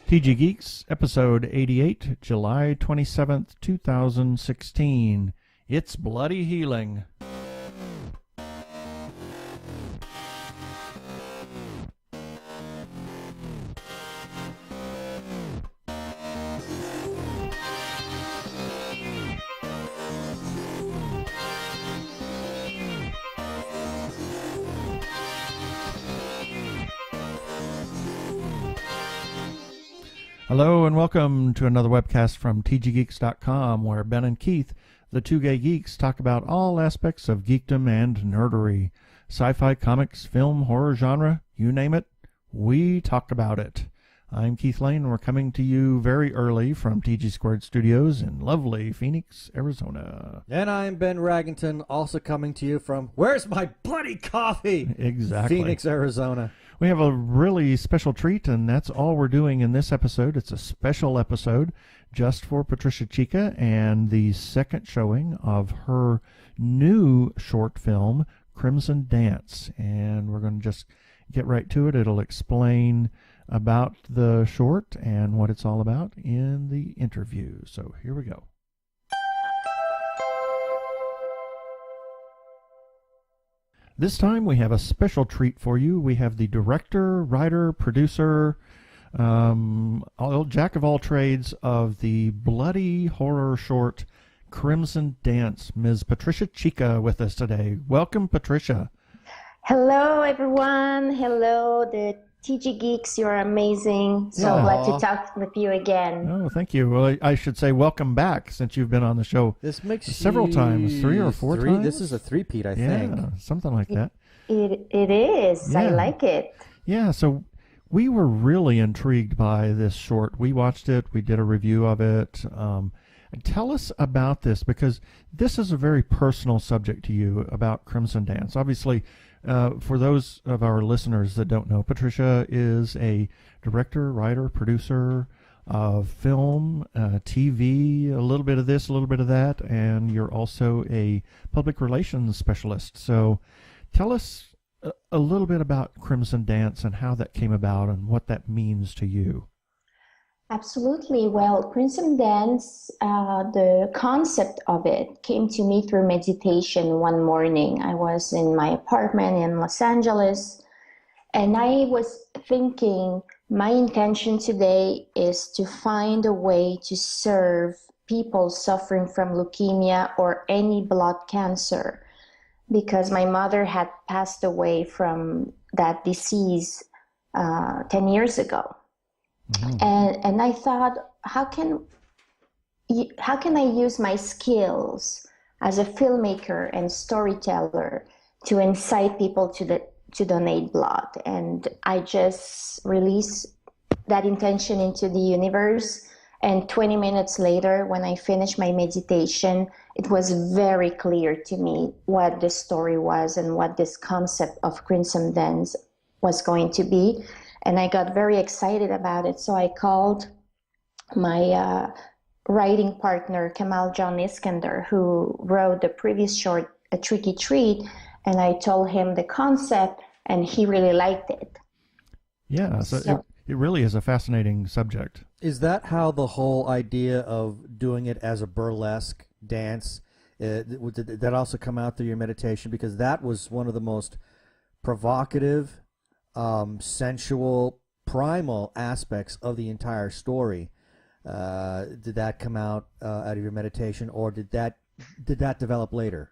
TG Geeks, episode 88, July 27th, 2016. It's Bloody Healing. Hello and welcome to another webcast from tggeeks.com, where Ben and Keith, the Two Gay Geeks, talk about all aspects of geekdom and nerdery. Sci-fi, comics, film, horror genre, you name it, we talk about it. I'm Keith Lane, and we're coming to you very early from TG Squared Studios in lovely Phoenix, Arizona. And I'm Ben Raggington, also coming to you from, where's my bloody coffee? Exactly. Phoenix, Arizona. We have a really special treat, and that's all we're doing in this episode. It's a special episode just for Patricia Chica and the second showing of her new short film, Crimson Dance. And we're going to just get right to it. It'll explain about the short and what it's all about in the interview. So here we go. This time we have a special treat for you. We have the director, writer, producer, jack of all trades of the bloody horror short Crimson Dance, Ms. Patricia Chica, with us today. Welcome, Patricia. Hello, everyone. Hello, the TG Geeks. You're amazing. So glad to talk with you again. Oh, thank you. Well, I should say welcome back, since you've been on the show several times, three or four times. This is a three-peat, I think. Something like that. It is. Yeah. I like it. Yeah, so we were really intrigued by this short. We watched it. We did a review of it. Tell us about this, because this is a very personal subject to you about Crimson Dance. Obviously, for those of our listeners that don't know, Patricia is a director, writer, producer of film, TV, a little bit of this, a little bit of that, and you're also a public relations specialist. So tell us a little bit about Crimson Dance and how that came about and what that means to you. Absolutely. Well, Crimson Dance, the concept of it came to me through meditation one morning. I was in my apartment in Los Angeles, and I was thinking, my intention today is to find a way to serve people suffering from leukemia or any blood cancer, because my mother had passed away from that disease 10 years ago. Mm-hmm. And I thought, how can I use my skills as a filmmaker and storyteller to incite people to donate blood? And I just released that intention into the universe. And 20 minutes later, when I finished my meditation, it was very clear to me what the story was and what this concept of Crimson Dance was going to be. And I got very excited about it. So I called my writing partner, Kamal John Iskander, who wrote the previous short, A Tricky Treat, and I told him the concept, and he really liked it. Yeah, so it really is a fascinating subject. Is that how the whole idea of doing it as a burlesque dance, did that also come out through your meditation? Because that was one of the most provocative, sensual, primal aspects of the entire story. Did that come out of your meditation, or did that develop later?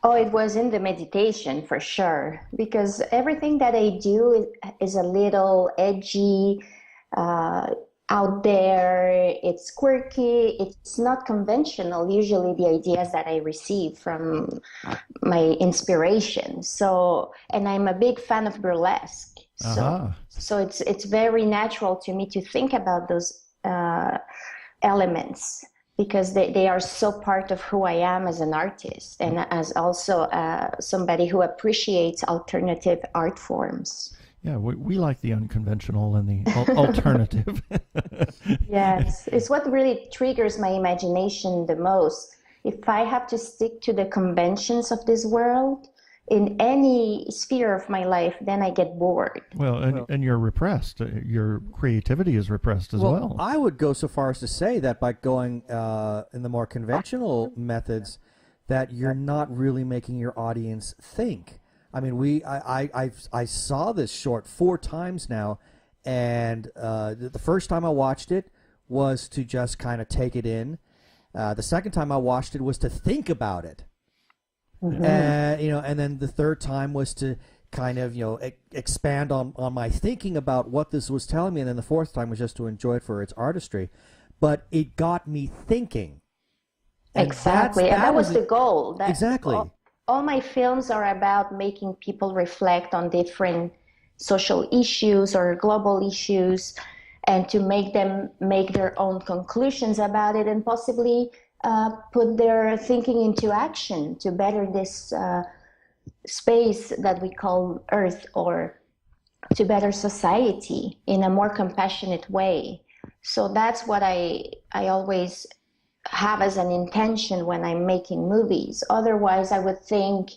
Oh, it was in the meditation for sure, because everything that I do is a little edgy, out there. It's quirky. It's not conventional. Usually the ideas that I receive from my inspiration. So, and I'm a big fan of burlesque. So it's very natural to me to think about those elements, because they are so part of who I am as an artist, and as also somebody who appreciates alternative art forms. Yeah, we like the unconventional and the alternative. Yes, it's what really triggers my imagination the most. If I have to stick to the conventions of this world, in any sphere of my life, then I get bored. Well, and you're repressed. Your creativity is repressed as well. I would go so far as to say that by going in the more conventional methods, that you're not really making your audience think. I mean, I saw this short 4 times now, and the first time I watched it was to just kind of take it in. The second time I watched it was to think about it. Mm-hmm. And then the third time was to kind of, expand on my thinking about what this was telling me, and then the fourth time was just to enjoy it for its artistry. But it got me thinking. And exactly, and that was the goal. Exactly. All my films are about making people reflect on different social issues or global issues, and to make them make their own conclusions about it, and possibly put their thinking into action to better this space that we call Earth, or to better society in a more compassionate way. So that's what I always have as an intention when I'm making movies. Otherwise, I would think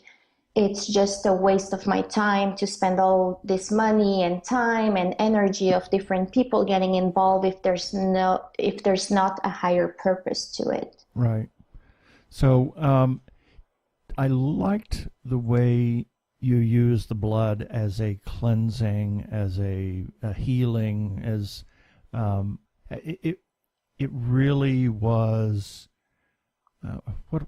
it's just a waste of my time to spend all this money and time and energy of different people getting involved if there's not a higher purpose to it. Right. So I liked the way you use the blood as a cleansing, as a healing, as it really was. What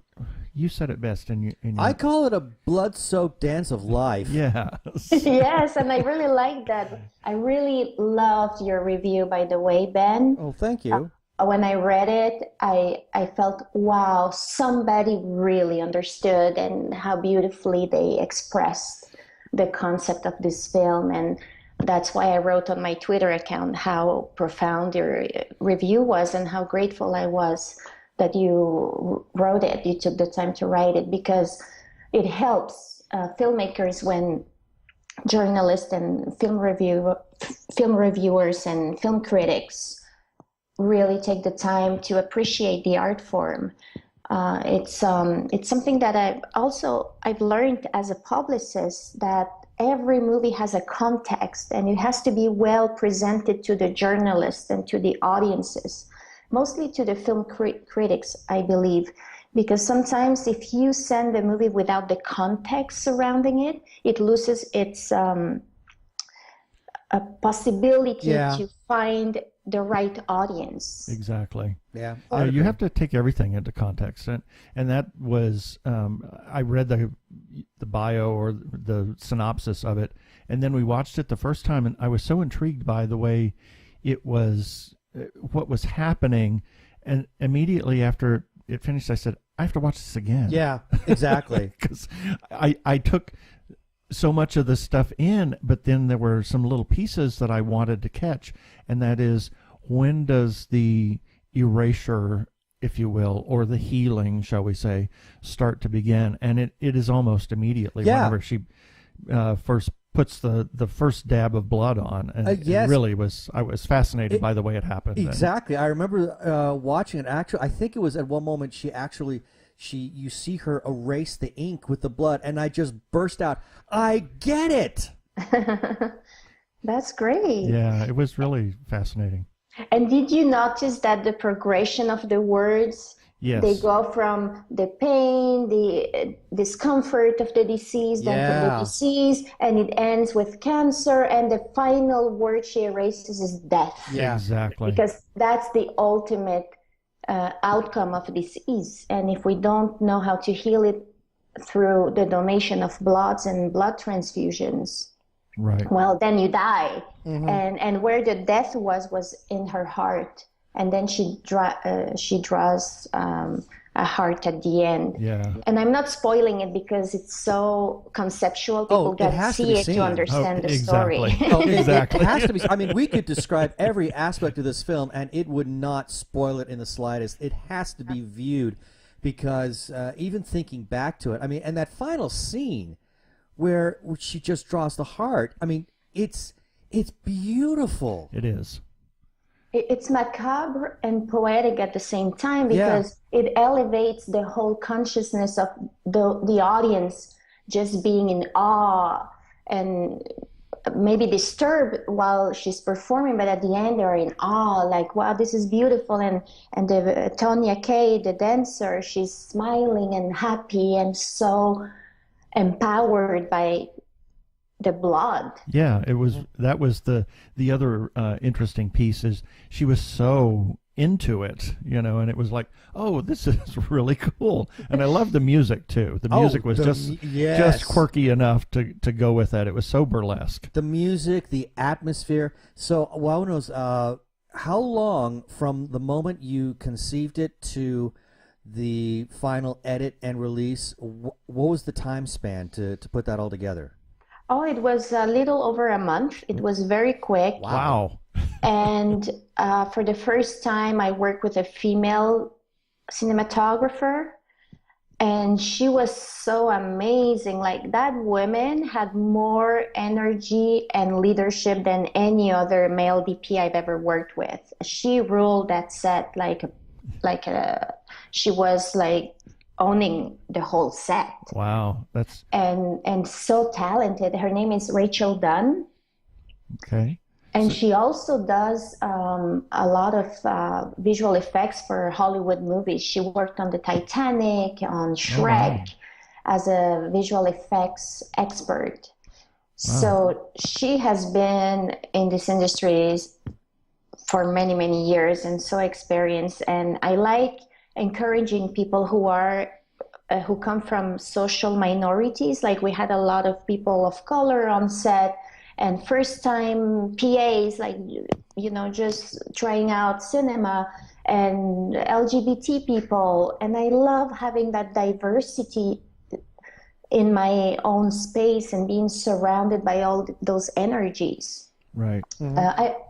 you said it best in your I call it a blood-soaked dance of life. Yes. Yes, and I really like that. I really loved your review, by the way, Ben. Oh, thank you. When I read it, I felt, wow, somebody really understood, and how beautifully they expressed the concept of this film. And that's why I wrote on my Twitter account how profound your review was, and how grateful I was that you wrote it, you took the time to write it, because it helps filmmakers when journalists and film reviewers and film critics really take the time to appreciate the art form. It's something that I've learned as a publicist, that every movie has a context, and it has to be well presented to the journalists and to the audiences. Mostly to the film critics, I believe, because sometimes if you send a movie without the context surrounding it, it loses its a possibility to find the right audience. Exactly. Yeah. You have to take everything into context, and that was I read the bio or the synopsis of it, and then we watched it the first time, and I was so intrigued by the way it was. What was happening, and immediately after it finished, I said, I have to watch this again. Yeah, exactly. Because I took so much of this stuff in, but then there were some little pieces that I wanted to catch, and that is, when does the erasure, if you will, or the healing, shall we say, start to begin? And it is almost immediately whenever she first puts the first dab of blood on, and yes. It really was. I was fascinated by the way it happened. Exactly. I remember watching it. Actually, I think it was at one moment you see her erase the ink with the blood, and I just burst out, I get it. That's great. Yeah, it was really fascinating. And did you notice that the progression of the words? Yes. They go from the pain, the discomfort of the disease, then from the disease, and it ends with cancer, and the final word she erases is death. Yeah, exactly. Because that's the ultimate outcome of disease. And if we don't know how to heal it through the donation of bloods and blood transfusions, right, well, then you die. Mm-hmm. And where the death was in her heart. And then she draws a heart at the end. Yeah. And I'm not spoiling it because it's so conceptual. People got to see it to understand the story. Exactly. It has to be. I mean, we could describe every aspect of this film, and it would not spoil it in the slightest. It has to be viewed, because even thinking back to it, I mean, and that final scene where she just draws the heart, I mean, it's beautiful. It is. It's macabre and poetic at the same time, because it elevates the whole consciousness of the audience just being in awe and maybe disturbed while she's performing, but at the end they're in awe, like, wow, this is beautiful. And the Tonya Kay, the dancer, she's smiling and happy and so empowered by the blood. Yeah, that was the other interesting piece is she was so into it, and it was like, oh, this is really cool. And I love the music too. The music was just quirky enough to go with that. It was so burlesque. The music, the atmosphere. So, well, knows, how long from the moment you conceived it to the final edit and release, what was the time span to put that all together? Oh, it was a little over a month. It was very quick. Wow. And for the first time, I worked with a female cinematographer, and she was so amazing. Like, that woman had more energy and leadership than any other male DP I've ever worked with. She ruled that set she was like owning the whole set. Wow, that's and so talented. Her name is Rachel Dunn. Okay. And she also does a lot of visual effects for Hollywood movies. She worked on the Titanic, on Shrek, as a visual effects expert. Wow. So she has been in this industry for many, many years and so experienced. And I like encouraging people who come from social minorities. Like, we had a lot of people of color on set and first-time PAs, like, just trying out cinema, and LGBT people. And I love having that diversity in my own space and being surrounded by all those energies. Right. Mm-hmm.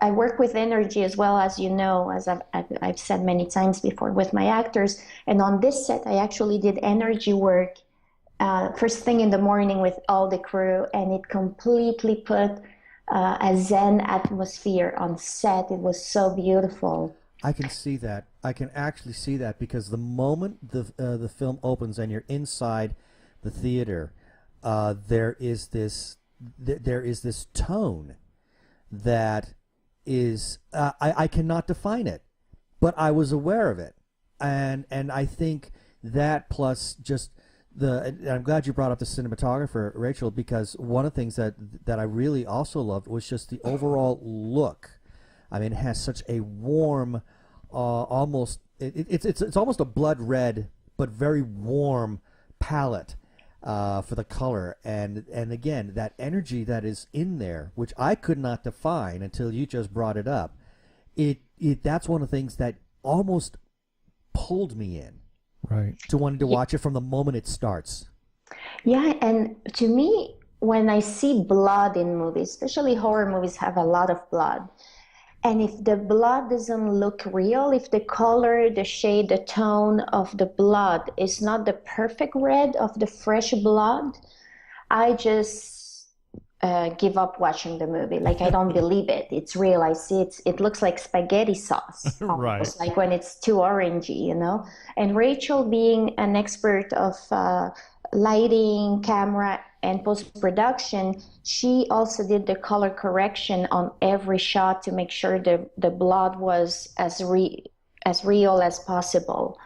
I work with energy as well, as you know, as I've said many times before, with my actors. And on this set, I actually did energy work first thing in the morning with all the crew, and it completely put a Zen atmosphere on set. It was so beautiful. I can see that. I can actually see that, because the moment the film opens and you're inside the theater, there is this tone that is I cannot define it, but I was aware of it, and I think that plus just I'm glad you brought up the cinematographer, Rachel, because one of the things that I really also loved was just the overall look. I mean, it has such a warm, almost it's almost a blood red but very warm palette for the color, and again, that energy that is in there, which I could not define until you just brought it up. That's one of the things that almost pulled me in. Right. To wanting to watch it from the moment it starts. Yeah, and to me, when I see blood in movies, especially horror movies have a lot of blood. And if the blood doesn't look real, if the color, the shade, the tone of the blood is not the perfect red of the fresh blood, I just give up watching the movie. Like, I don't believe it. It's real. I see it looks like spaghetti sauce. Right. Almost, like when it's too orangey, And Rachel, being an expert of lighting, camera, and post-production, she also did the color correction on every shot to make sure the blood was as real as possible.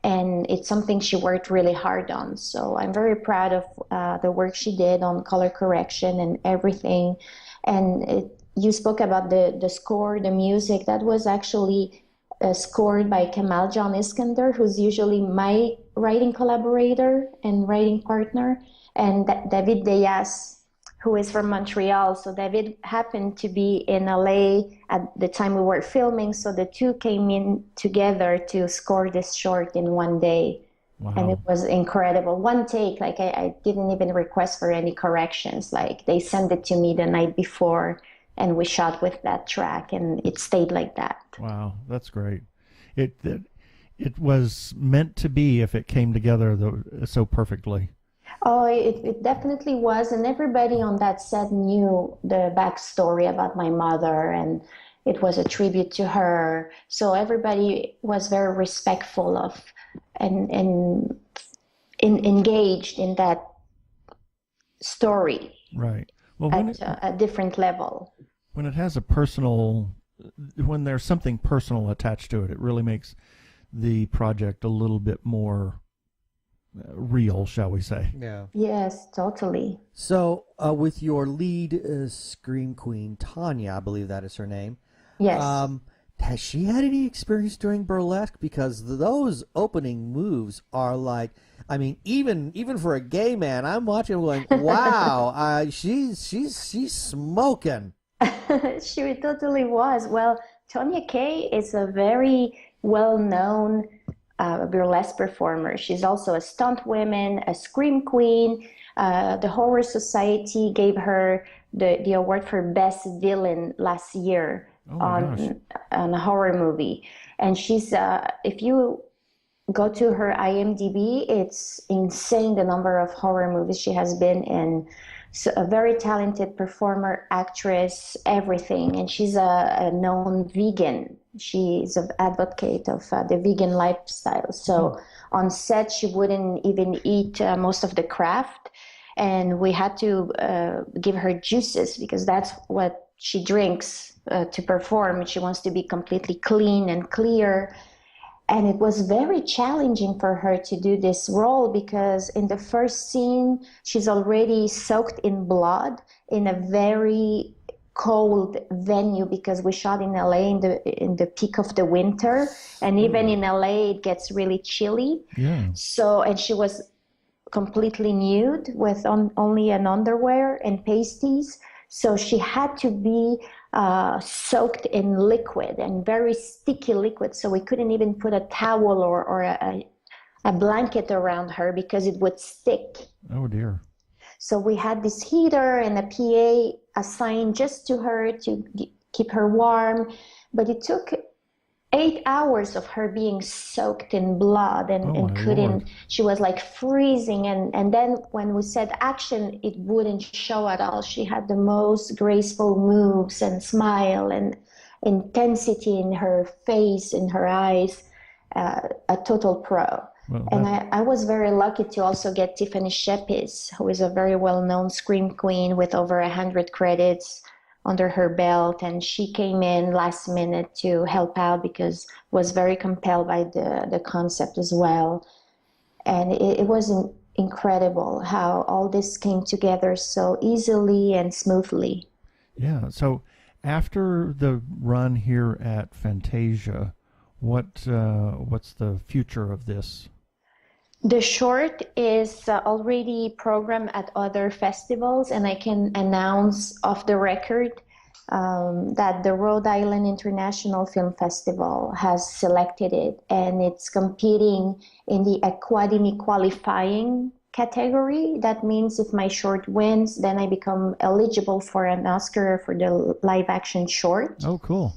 And it's something she worked really hard on. So I'm very proud of the work she did on color correction and everything. And you spoke about the score, the music. That was actually scored by Kamal John Iskander, who's usually my writing collaborator and writing partner, and David Diaz, who is from Montreal. So David happened to be in LA at the time we were filming, so the two came in together to score this short in one day. Wow. And it was incredible. One take, like I didn't even request for any corrections. Like, they sent it to me the night before, and we shot with that track, and it stayed like that. Wow, that's great. It was meant to be if it came together so perfectly. Oh, it definitely was. And everybody on that set knew the backstory about my mother, and it was a tribute to her. So everybody was very respectful of and engaged in that story Right. Well, at a different level. when it has when there's something personal attached to it, it really makes the project a little bit more real, shall we say. Yeah. Yes, totally. So, with your lead scream queen, Tanya, I believe that is her name. Yes. Has she had any experience doing burlesque? Because those opening moves are like, I mean, even for a gay man, I'm watching going, wow, she's smoking. She totally was. Well, Tonya Kay is a very well-known burlesque performer. She's also a stunt woman, a scream queen. The Horror Society gave her the award for Best Villain last year on a horror movie. And she's, if you go to her IMDb, it's insane the number of horror movies she has been in. So a very talented performer, actress, everything. And she's a known vegan. She's an advocate of the vegan lifestyle. So on set, she wouldn't even eat most of the craft. And we had to give her juices because that's what she drinks to perform. She wants to be completely clean and clear. And it was very challenging for her to do this role because in the first scene, she's already soaked in blood in a very cold venue because we shot in LA in the peak of the winter. And even in LA, it gets really chilly. Yeah. So, and she was completely nude with only an underwear and pasties. So she had to be soaked in liquid and very sticky liquid. So we couldn't even put a towel or a blanket around her because it would stick. Oh, dear. So we had this heater and a PA assigned just to her to keep her warm. But it took 8 hours of her being soaked in blood and couldn't, Lord. She was like freezing. And then when we said action, it wouldn't show at all. She had the most graceful moves and smile and intensity in her face, in her eyes, a total pro. Well, and I was very lucky to also get Tiffany Shepis, who is a very well-known scream queen with over 100 credits under her belt, and she came in last minute to help out because was very compelled by the concept as well. And it was incredible how all this came together so easily and smoothly. Yeah. So after the run here at Fantasia, what's the future of this? The short is already programmed at other festivals, and I can announce off the record that the Rhode Island International Film Festival has selected it, and it's competing in the Academy qualifying category. That means if my short wins, then I become eligible for an Oscar for the live action short. Oh, cool.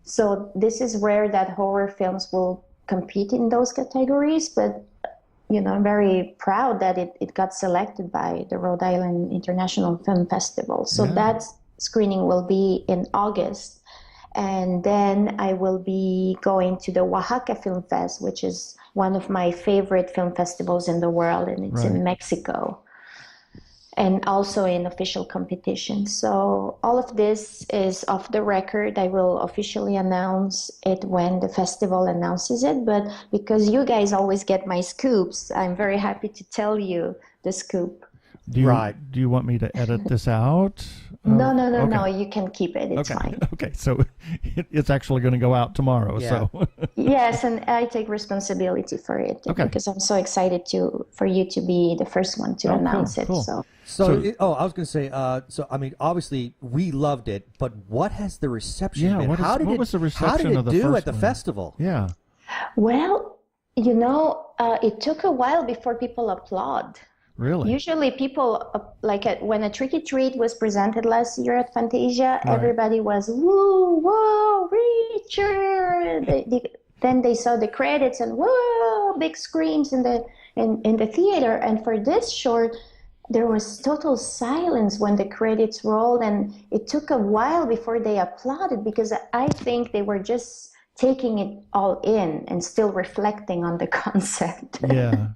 So this is rare that horror films will compete in those categories, but I'm very proud that it got selected by the Rhode Island International Film Festival. So that screening will be in August. And then I will be going to the Oaxaca Film Fest, which is one of my favorite film festivals in the world, and it's in Mexico. And also in official competition. So all of this is off the record. I will officially announce it when the festival announces it. But because you guys always get my scoops, I'm very happy to tell you the scoop. Do you want me to edit this out? No, you can keep it. It's fine. Okay, so it's actually going to go out tomorrow. Yeah. So yes, and I take responsibility for it because I'm so excited for you to be the first one to announce it. Cool. So I was going to say, I mean, obviously we loved it, but what has the reception been? What was the reception of the do first at the one? festival? Yeah. Well, it took a while before people applaud. Really? Usually people, when a Tricky Treat was presented last year at Fantasia, everybody was, woo, whoa, Richard! Then they saw the credits and, whoa, big screams in the theater. And for this short, there was total silence when the credits rolled, and it took a while before they applauded because I think they were just taking it all in and still reflecting on the concept. Yeah.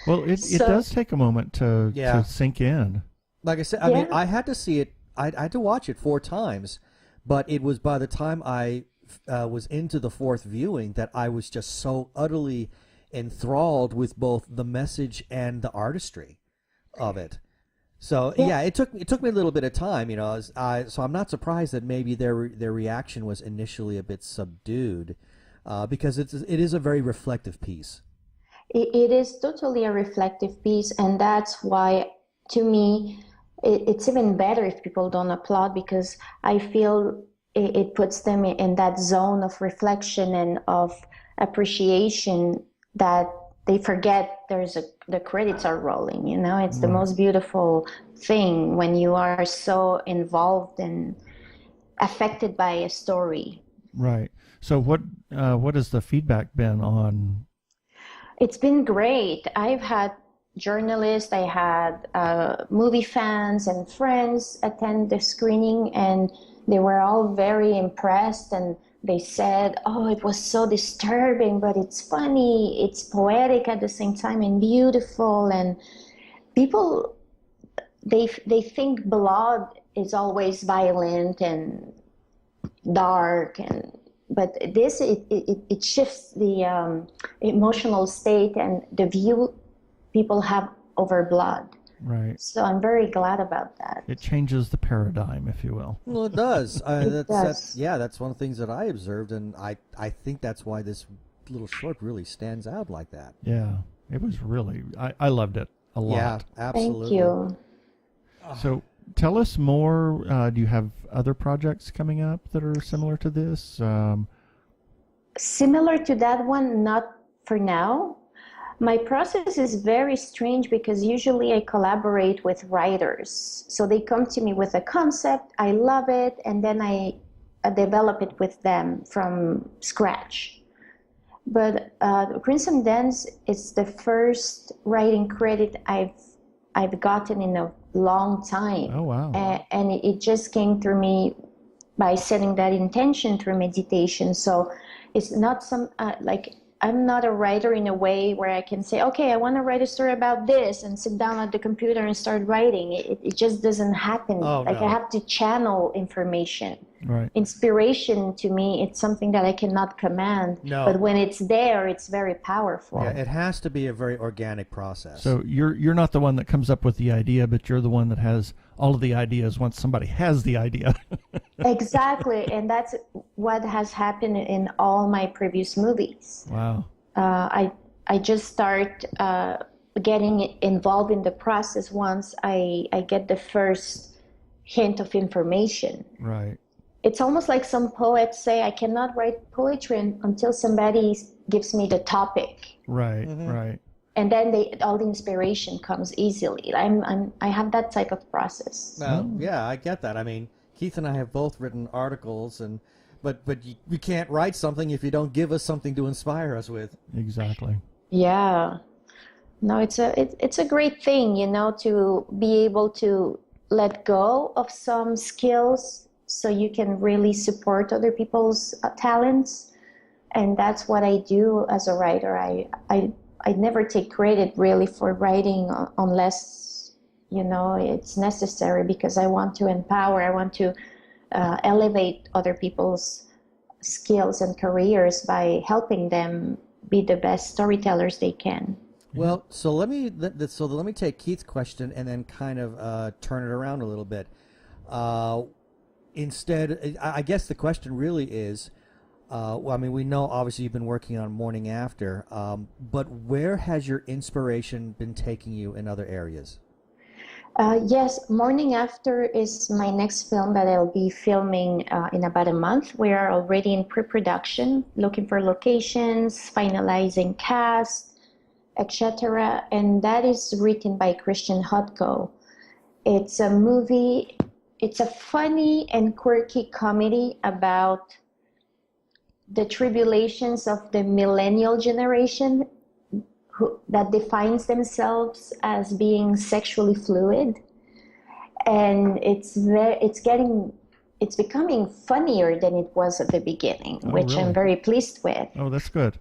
Well, it does take a moment to sink in. Like I said, I mean, I had to see it. I had to watch it 4 times, but it was by the time I was into the 4th viewing that I was just so utterly enthralled with both the message and the artistry of it. So yeah, it took me a little bit of time, you know. So I'm not surprised that maybe their reaction was initially a bit subdued, because it is a very reflective piece. It is totally a reflective piece, and that's why, to me, it's even better if people don't applaud, because I feel it puts them in that zone of reflection and of appreciation that they forget the credits are rolling. You know, it's the most beautiful thing when you are so involved and affected by a story. Right. So what has the feedback been on? It's been great. I've had journalists, I had movie fans and friends attend the screening, and they were all very impressed, and they said, oh, it was so disturbing, but it's funny, it's poetic at the same time and beautiful. And people, they think blood is always violent and dark, but this it shifts the emotional state and the view people have over blood. Right. So I'm very glad about that. It changes the paradigm, if you will. Well, it does. It does. That's one of the things that I observed, and I think that's why this little short really stands out like that. Yeah, it was really, I loved it a lot. Yeah, absolutely. Thank you. So tell us more. Do you have other projects coming up that are similar to this? Similar to that one, not for now. My process is very strange because usually I collaborate with writers. So they come to me with a concept, I love it, and then I develop it with them from scratch. But Crimson Dance is the first writing credit I've gotten in a long time. Oh, wow. And it just came through me by setting that intention through meditation. So it's not I'm not a writer in a way where I can say, okay, I want to write a story about this and sit down at the computer and start writing. It just doesn't happen. Oh, no. I have to channel information. Right. Inspiration, to me, it's something that I cannot command. No. But when it's there, it's very powerful. Yeah, it has to be a very organic process. So you're not the one that comes up with the idea, but you're the one that has all of the ideas once somebody has the idea. Exactly, and that's what has happened in all my previous movies. Wow. I just start getting involved in the process once I get the first hint of information. Right. It's almost like some poets say, I cannot write poetry until somebody gives me the topic. Right. Right. And then all the inspiration comes easily. I have that type of process. Yeah, I get that. I mean, Keith and I have both written articles, but you can't write something if you don't give us something to inspire us with. Exactly. Yeah. No, it's a great thing, you know, to be able to let go of some skills so you can really support other people's talents. And that's what I do as a writer. I never take credit really for writing unless, you know, it's necessary, because I want to empower, I want to elevate other people's skills and careers by helping them be the best storytellers they can. Well, so let me take Keith's question and then kind of turn it around a little bit. Instead, I guess the question really is, well, I mean, we know obviously you've been working on Morning After, but where has your inspiration been taking you in other areas? Yes, Morning After is my next film that I'll be filming in about a month. We are already in pre-production, looking for locations, finalizing cast, etc. And that is written by Christian Hodko. It's a movie, it's a funny and quirky comedy about the tribulations of the millennial generation that defines themselves as being sexually fluid, and it's becoming funnier than it was at the beginning, which really? I'm very pleased with. Oh, that's good.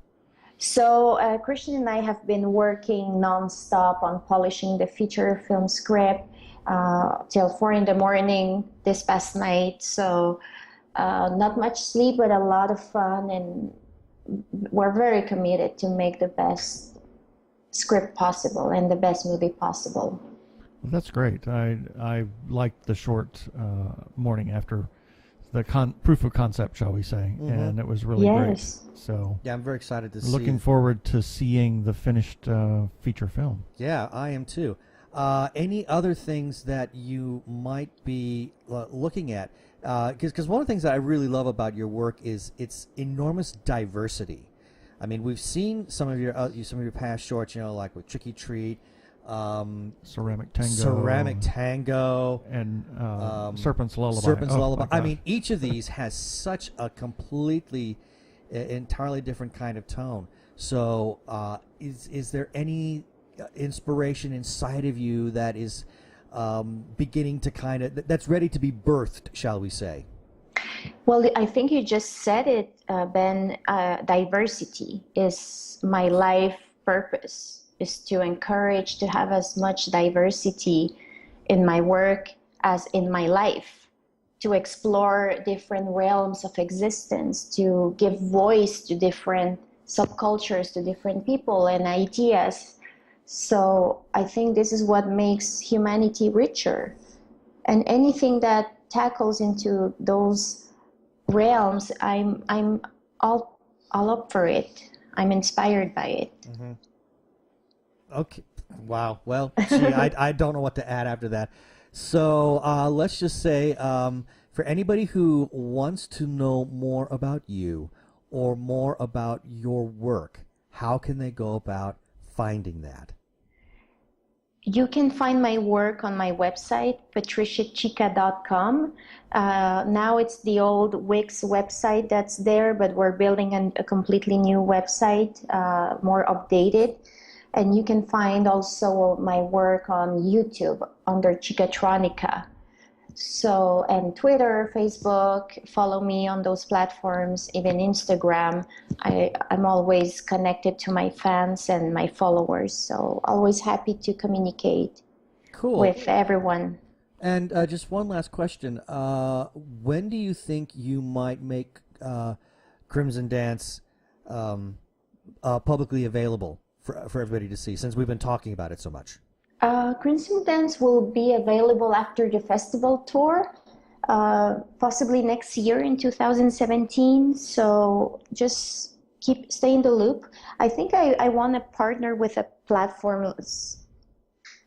So Christian and I have been working nonstop on polishing the feature film script, till 4 in the morning this past night. So not much sleep, but a lot of fun, and we're very committed to make the best script possible and the best movie possible. Well, that's great. I liked the short morning after the proof of concept, shall we say, and it was really great. So yeah, I'm very excited to see. Looking forward to seeing the finished feature film. Yeah, I am too. Any other things that you might be looking at? Because one of the things that I really love about your work is its enormous diversity. I mean, we've seen some of your past shorts, like with Tricky Treat, Ceramic Tango, and Serpent's Lullaby. Serpent's Lullaby. I mean, each of these has such a completely, entirely different kind of tone. So, is there any inspiration inside of you that is beginning to that's ready to be birthed, shall we say? Well, I think you just said it, Ben. Diversity is my life purpose, is to encourage to have as much diversity in my work as in my life, to explore different realms of existence, to give voice to different subcultures, to different people and ideas. So I think this is what makes humanity richer. And anything that tackles into those realms, I'm all up for it. I'm inspired by it. Mm-hmm. Okay. Wow. Well, gee, I don't know what to add after that. So let's just say for anybody who wants to know more about you or more about your work, how can they go about finding that? You can find my work on my website, patriciachica.com. Now it's the old Wix website that's there, but we're building a completely new website, more updated. And you can find also my work on YouTube under Chicatronica. So, and Twitter, Facebook, follow me on those platforms, even Instagram. I'm always connected to my fans and my followers, so always happy to communicate with everyone. And just one last question. When do you think you might make Crimson Dance publicly available for everybody to see, since we've been talking about it so much? Crimson Dance will be available after the festival tour, possibly next year in 2017. So just stay in the loop. I think I want to partner with a platform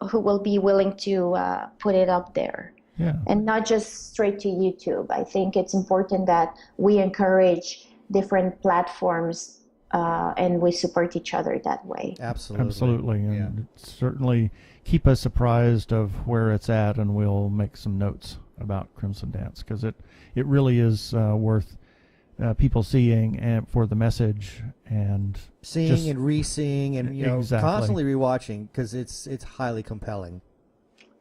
who will be willing to put it up there. Yeah. And not just straight to YouTube. I think it's important that we encourage different platforms and we support each other that way. Absolutely. And certainly keep us apprised of where it's at, and we'll make some notes about Crimson Dance, because it really is worth people seeing, and for the message and seeing and re-seeing and exactly. Constantly rewatching, because it's highly compelling.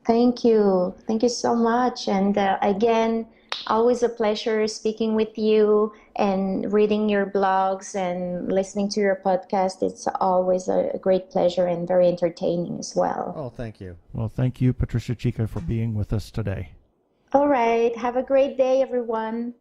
Thank you so much. And again, always a pleasure speaking with you and reading your blogs and listening to your podcast. It's always a great pleasure and very entertaining as well. Oh, thank you. Well, thank you, Patricia Chica, for being with us today. All right. Have a great day, everyone.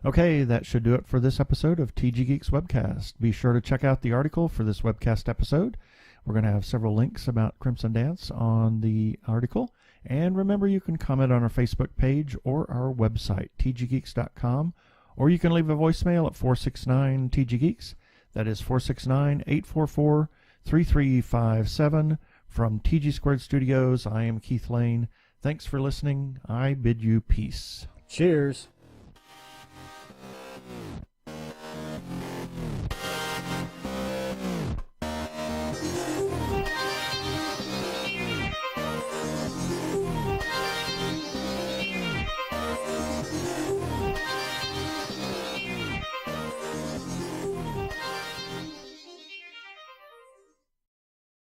Okay, that should do it for this episode of TG Geeks Webcast. Be sure to check out the article for this webcast episode. We're going to have several links about Crimson Dance on the article. And remember, you can comment on our Facebook page or our website, tggeeks.com, or you can leave a voicemail at 469-TG-GEEKS. That is 469-844-3357. From TG Squared Studios, I am Keith Lane. Thanks for listening. I bid you peace. Cheers.